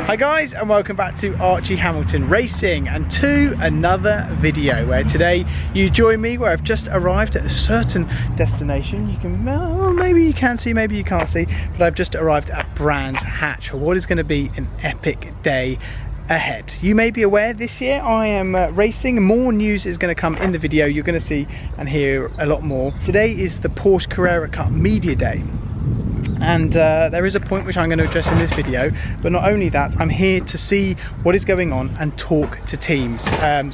Hi guys, and welcome back to Archie Hamilton Racing and to another video where today you join me where I've just arrived at a certain destination. You can, well, maybe you can see, maybe you can't see, but I've just arrived at Brands Hatch for what is going to be an epic day ahead. You may be aware this year I am racing. More news is going to come in the video. You're going to see and hear a lot more. Today is the Porsche Carrera Cup Media Day. And there is a point which I'm going to address in this video, but not only that, I'm here to see what is going on and talk to teams.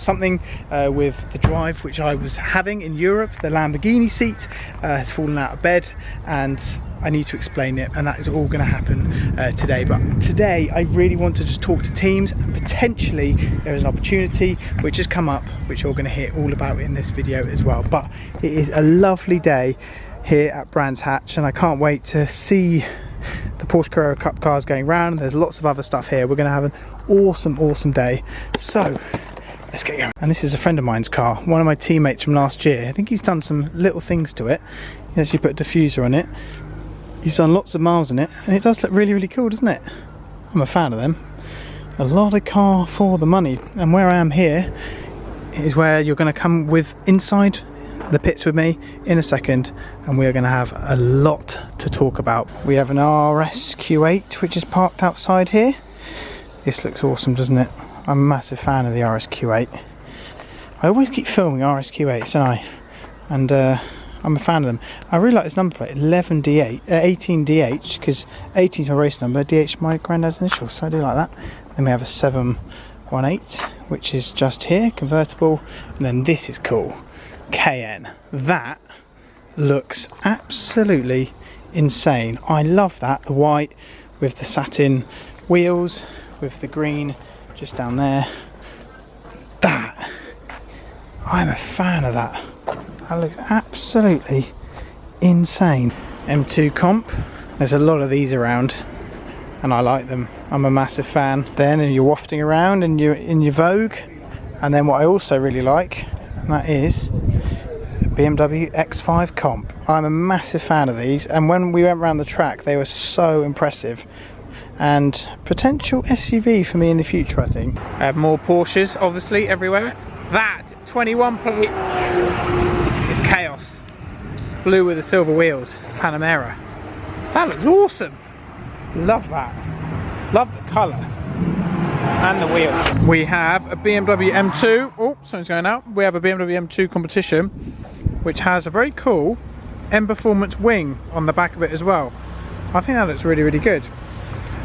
Something with the drive which I was having in Europe, the Lamborghini seat has fallen out of bed and I need to explain it, and that is all going to happen today. But today I really want to just talk to teams, and potentially there is an opportunity which has come up which you're going to hear all about in this video as well. But it is a lovely day here at Brands Hatch and I can't wait to see the Porsche Carrera Cup cars going round. There's lots of other stuff here. We're going to have an awesome day, so let's get going. And this is a friend of mine's car, one of my teammates from last year. I think he's done some little things to it. He actually put a diffuser on it. He's done lots of miles in it and it does look really cool, doesn't it? I'm a fan of them. A lot of car for the money. And where I am here is where you're going to come with inside the pits with me in a second, and we're going to have a lot to talk about. We have an RS Q8 which is parked outside here. This looks awesome, doesn't it? I'm a massive fan of the RS Q8. I always keep filming RS Q8s, don't I? And I'm a fan of them. I really like this number plate, 18DH, because 18 is my race number, DH my granddad's initials, so I do like that. Then we have a 718 which is just here, convertible, and then this is cool. KN. That looks absolutely insane. I love that, the white with the satin wheels with the green just down there. That, I'm a fan of that. That looks absolutely insane. M2 comp, there's a lot of these around and I like them. I'm a massive fan. Then you're wafting around and you're in your Vogue, and then what I also really like, and that is BMW X5 comp. I'm a massive fan of these, and when we went around the track they were so impressive, and potential SUV for me in the future, I think. I have more Porsches obviously everywhere. That 21 plate is chaos. Blue with the silver wheels, Panamera. That looks awesome. Love that. Love the colour and the wheels. We have a BMW M2. Oh, something's going out. We have a BMW M2 competition which has a very cool M Performance wing on the back of it as well. I think that looks really good.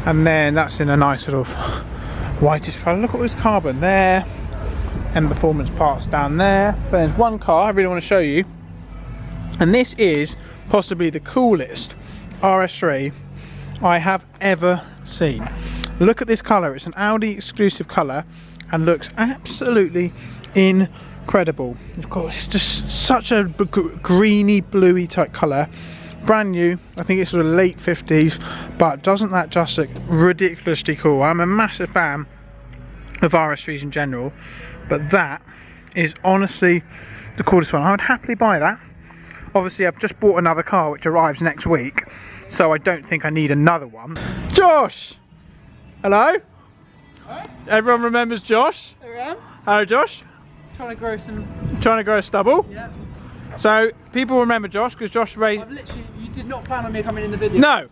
And then that's in a nice sort of whitish colour. Look at all this carbon there. M Performance parts down there. But there's one car I really want to show you, and this is possibly the coolest RS3 I have ever seen. Look at this colour. It's an Audi exclusive colour and looks absolutely incredible. Of course, it's just such a greeny bluey type colour. Brand new, I think it's sort of late 50s, but doesn't that just look ridiculously cool? I'm a massive fan of RS3s in general, but that is honestly the coolest one. I would happily buy that. Obviously I've just bought another car which arrives next week, so I don't think I need another one. Josh! Hello? Hi. Everyone remembers Josh? There I am. Hello Josh. Trying to grow a stubble? Yeah. So people remember Josh because Josh raced. Literally, you did not plan on me coming in the video. No.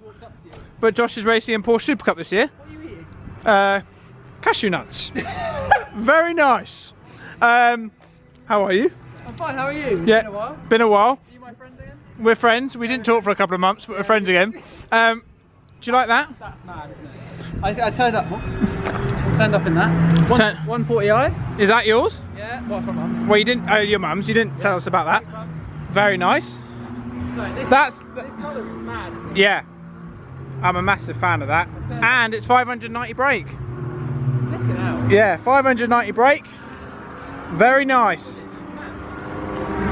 But Josh is racing in Porsche Super Cup this year. What are you eating? Cashew nuts. Very nice. How are you? I'm fine, how are you? Yeah. Been a while. Been a while. Are you my friend again? We're friends. We didn't talk for a couple of months, but we're friends again. Do you like that? That's mad, isn't it? I turned up. Turned up in that. 140i. Is that yours? Yeah. What's my mum's? Well, you didn't. Your mum's. You didn't tell us about that. Thanks, Very nice. no, this colour is mad, isn't it? Yeah. I'm a massive fan of that. And it's 590 brake. Flipping out. Yeah, 590 brake. Very nice.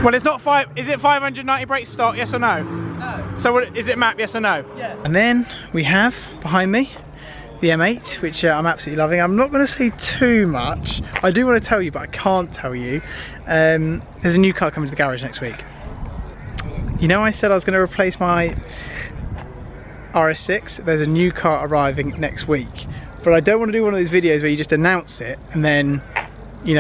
Well, it's not five. Is it 590 brake stock? Yes or no? No. So what, is it map? Yes or no? Yes. And then we have behind me the M8, which I'm absolutely loving. I'm not going to say too much. I do want to tell you, but I can't tell you. There's a new car coming to the garage next week. You know, I said I was going to replace my RS6. There's a new car arriving next week. but I don't want to do one of those videos where you just announce it and then you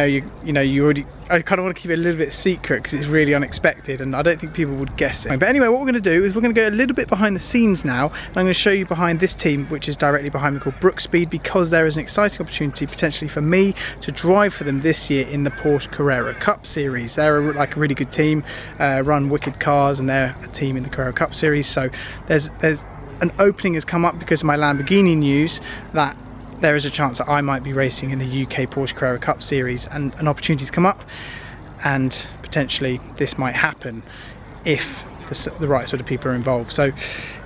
already, I kind of want to keep it a little bit secret because it's really unexpected and I don't think people would guess it. But anyway, what we're going to do is we're going to go a little bit behind the scenes now, and I'm going to show you behind this team, which is directly behind me, called Brookspeed, because there is an exciting opportunity potentially for me to drive for them this year in the Porsche Carrera Cup Series. They're like a really good team, run wicked cars, and they're a team in the Carrera Cup Series. So there's an opening has come up because of my Lamborghini news that there is a chance that I might be racing in the UK Porsche Carrera Cup Series, and an opportunity's come up, and potentially this might happen if the right sort of people are involved. So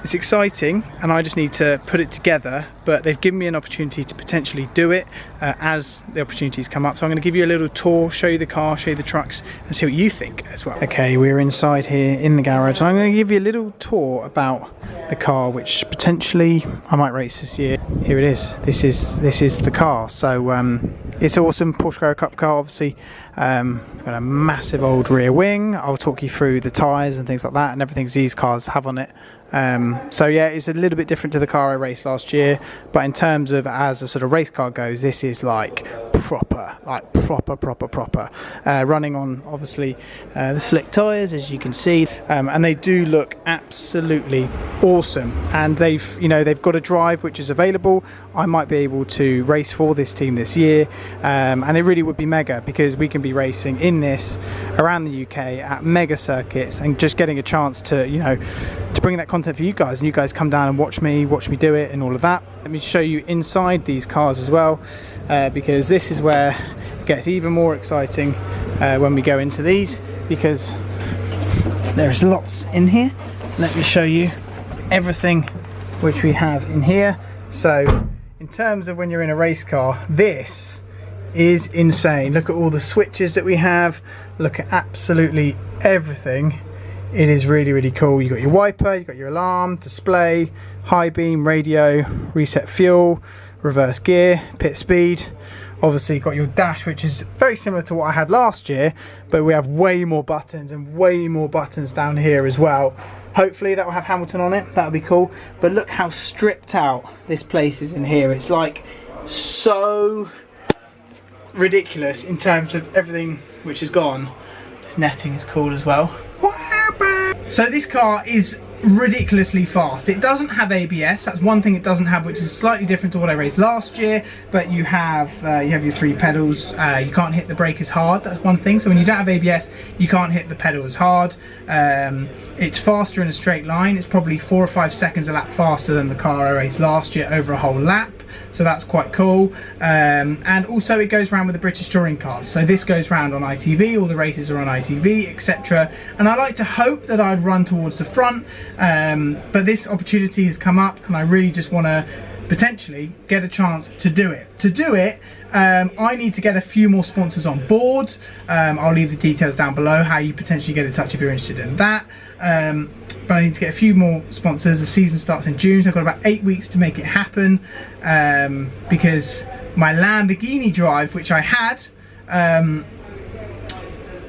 it's exciting, and I just need to put it together, but they've given me an opportunity to potentially do it as the opportunities come up. So I'm going to give you a little tour, show you the car, show you the trucks, and see what you think as well. Okay, we're inside here in the garage, and I'm going to give you a little tour about the car, which potentially I might race this year. Here it is. This is the car. So it's awesome. Porsche Carrera Cup car, obviously. Got a massive old rear wing. I'll talk you through the tyres and things like that, and everything these cars have on it. So yeah, it's a little bit different to the car I raced last year, but in terms of as a sort of race car goes, this is like proper, running on obviously the slick tyres, as you can see, and they do look absolutely awesome, and they've got a drive which is available. I might be able to race for this team this year, and it really would be mega because we can be racing in this around the UK at mega circuits, and just getting a chance to to bring that content for you guys, and you guys come down and watch me do it and all of that. Let me show you inside these cars as well, because this is where it gets even more exciting when we go into these, because there's lots in here. Let me show you everything which we have in here. So in terms of when you're in a race car, this is insane. Look at all the switches that we have, look at absolutely everything. It is really, really cool. You've got your wiper, you've got your alarm, display, high beam, radio, reset fuel, reverse gear, pit speed. Obviously you've got your dash, which is very similar to what I had last year, but we have way more buttons and way more buttons down here as well. Hopefully that will have Hamilton on it, that would be cool. But look how stripped out this place is in here. It's like so ridiculous in terms of everything which is gone. This netting is cool as well. So this car is ridiculously fast. It doesn't have ABS. That's one thing it doesn't have, which is slightly different to what I raced last year. But you have your 3 pedals. You can't hit the brake as hard. That's one thing. So when you don't have ABS, you can't hit the pedal as hard. It's faster in a straight line. It's probably 4 or 5 seconds a lap faster than the car I raced last year over a whole lap. So that's quite cool. And also it goes around with the British touring cars. So this goes round on ITV, all the races are on ITV, etc. And I like to hope that I'd run towards the front, but this opportunity has come up, and I really just want to potentially get a chance to do it. To do it, I need to get a few more sponsors on board. I'll leave the details down below how you potentially get in touch if you're interested in that. But I need to get a few more sponsors. The season starts in June, so I've got about 8 weeks to make it happen, because my Lamborghini drive, which I had,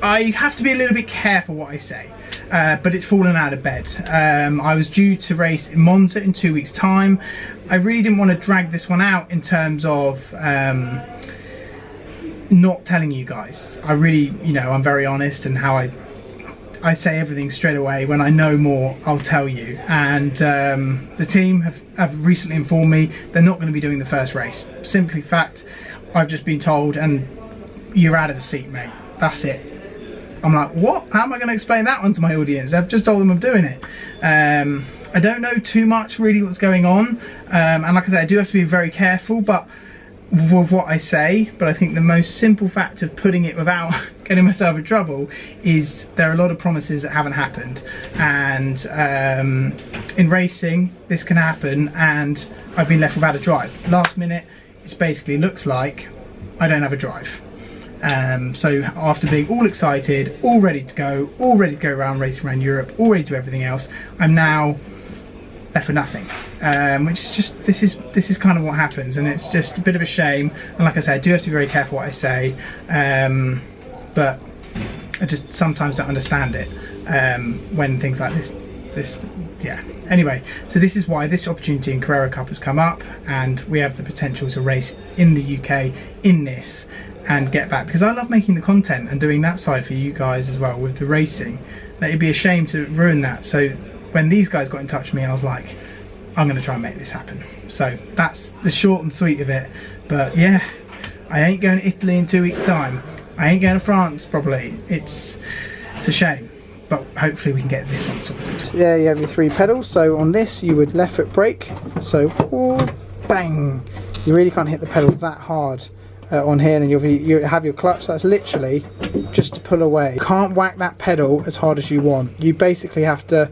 I have to be a little bit careful what I say, but it's fallen out of bed. I was due to race in Monza in 2 weeks' time. I really didn't want to drag this one out in terms of not telling you guys. I really, I'm very honest, and how I say everything straight away. When I know more, I'll tell you. And the team have recently informed me they're not going to be doing the first race. Simply fact, I've just been told, and you're out of the seat, mate. That's it. I'm like, what? How am I going to explain that one to my audience? I've just told them I'm doing it. I don't know too much really what's going on. And like I said, I do have to be very careful with what I say, but I think the most simple fact of putting it without getting myself in trouble is there are a lot of promises that haven't happened, and in racing this can happen, and I've been left without a drive. Last minute, it basically looks like I don't have a drive. So after being all excited, all ready to go around racing around Europe, all ready to do everything else, I'm now left with nothing, which is just, this is kind of what happens, and it's just a bit of a shame. And like I said, I do have to be very careful what I say, but I just sometimes don't understand it when things like this this, yeah. Anyway, so this is why this opportunity in Carrera Cup has come up, and we have the potential to race in the UK in this and get back, because I love making the content and doing that side for you guys as well with the racing. That it'd be a shame to ruin that. So when these guys got in touch with me, I was like, I'm going to try and make this happen. So that's the short and sweet of it. But yeah, I ain't going to Italy in 2 weeks time. I ain't going to France probably. It's a shame, but hopefully we can get this one sorted. Yeah, you have your 3 pedals. So on this you would left foot brake, so oh, bang. You really can't hit the pedal that hard on here, and then you have your clutch. That's literally just to pull away. You can't whack that pedal as hard as you want. You basically have to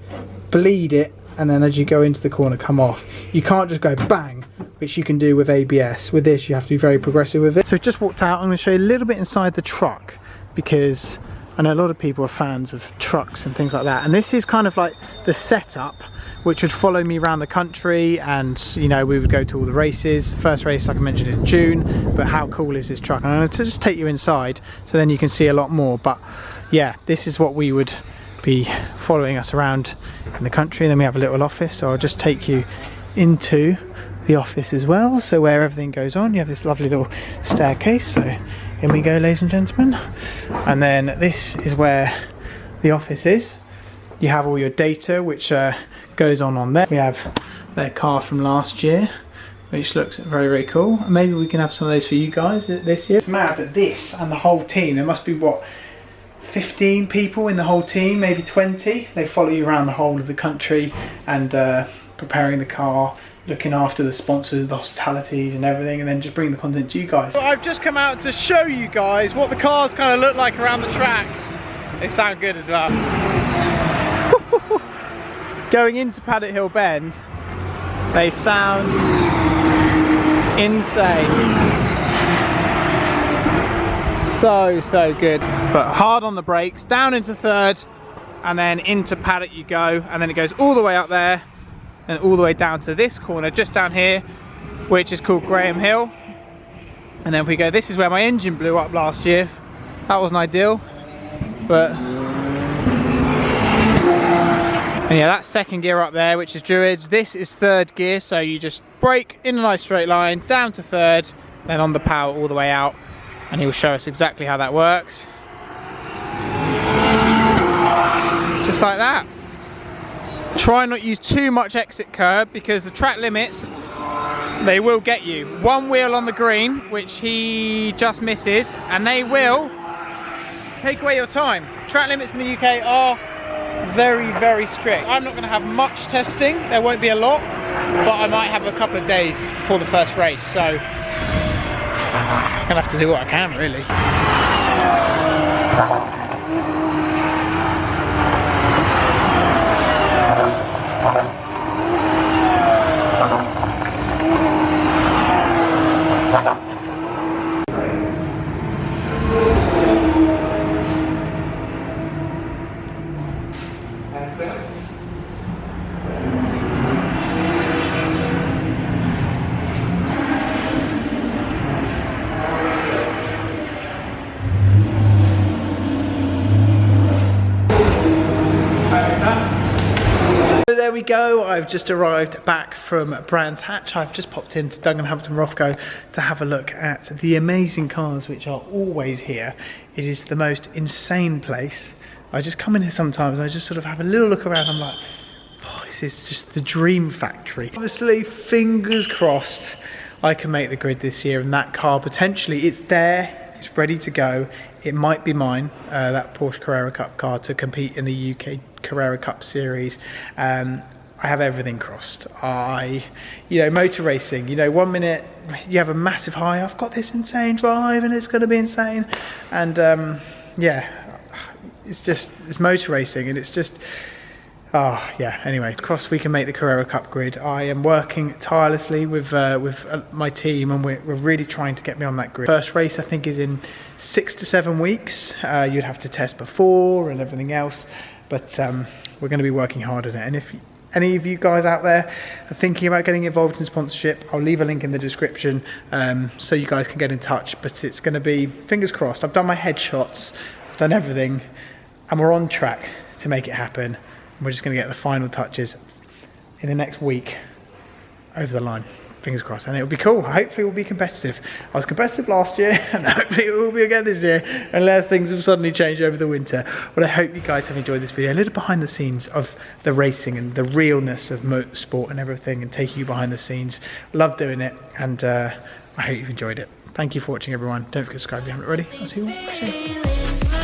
bleed it, and then as you go into the corner, come off. You can't just go bang, which you can do with ABS. With this, you have to be very progressive with it. So we've just walked out. I'm going to show you a little bit inside the truck, because I know a lot of people are fans of trucks and things like that. And this is kind of like the setup, which would follow me around the country, and you know, we would go to all the races. The first race, like I mentioned, in June. But how cool is this truck? And I'm going to just take you inside, so then you can see a lot more. But yeah, this is what we would be following us around in the country. And then we have a little office, so I'll just take you into the office as well, so where everything goes on. You have this lovely little staircase, so in we go, ladies and gentlemen. And then this is where the office is. You have all your data, which goes on there. We have their car from last year, which looks very, very cool. And maybe we can have some of those for you guys this year. It's mad that this and the whole team, there must be what, 15 people in the whole team, maybe 20. They follow you around the whole of the country and preparing the car, looking after the sponsors, the hospitalities and everything, and then just bring the content to you guys. So I've just come out to show you guys what the cars kind of look like around the track. They sound good as well. Going into Paddock Hill Bend, they sound insane. So good. But hard on the brakes, down into third, and then into Paddock you go, and then it goes all the way up there, and all the way down to this corner just down here, which is called Graham Hill. And then if we go, this is where my engine blew up last year. That wasn't ideal, but and yeah, that's second gear up there, which is Druids. This is third gear, so you just brake in a nice straight line down to third, then on the power all the way out, and he'll show us exactly how that works. Just like that. Try not to use too much exit curb, because the track limits, they will get you. One wheel on the green, which he just misses, and they will take away your time. Track limits in the UK are very, very strict. I'm not going to have much testing, there won't be a lot, but I might have a couple of days before the first race, so I'm going to have to do what I can, really. There we go. I've just arrived back from Brands Hatch. I've just popped into Dungan Hamilton Rothko to have a look at the amazing cars which are always here. It is the most insane place. I just come in here sometimes and I just sort of have a little look around. I'm like, oh, this is just the dream factory. Obviously, fingers crossed I can make the grid this year, and that car potentially, it's there, it's ready to go. It might be mine, that Porsche Carrera Cup car, to compete in the UK Carrera Cup series. I have everything crossed. You know, motor racing, you know, 1 minute you have a massive high, I've got this insane drive and it's going to be insane. And yeah, it's motor racing, and it's just, oh yeah, anyway, cross we can make the Carrera Cup grid. I am working tirelessly with my team, and we're really trying to get me on that grid. First race I think is in 6 to 7 weeks. You'd have to test before and everything else, but we're going to be working hard on it. And if any of you guys out there are thinking about getting involved in sponsorship, I'll leave a link in the description so you guys can get in touch. But it's going to be, fingers crossed, I've done my headshots, I've done everything, and we're on track to make it happen. We're just going to get the final touches in the next week over the line. Fingers crossed, and it'll be cool. Hopefully we'll be competitive. I was competitive last year, and hopefully it will be again this year, unless things have suddenly changed over the winter. But I hope you guys have enjoyed this video, a little behind the scenes of the racing and the realness of motorsport and everything, and taking you behind the scenes. Love doing it, and I hope you've enjoyed it. Thank you for watching, everyone. Don't forget to subscribe if you haven't already. I'll see you all soon.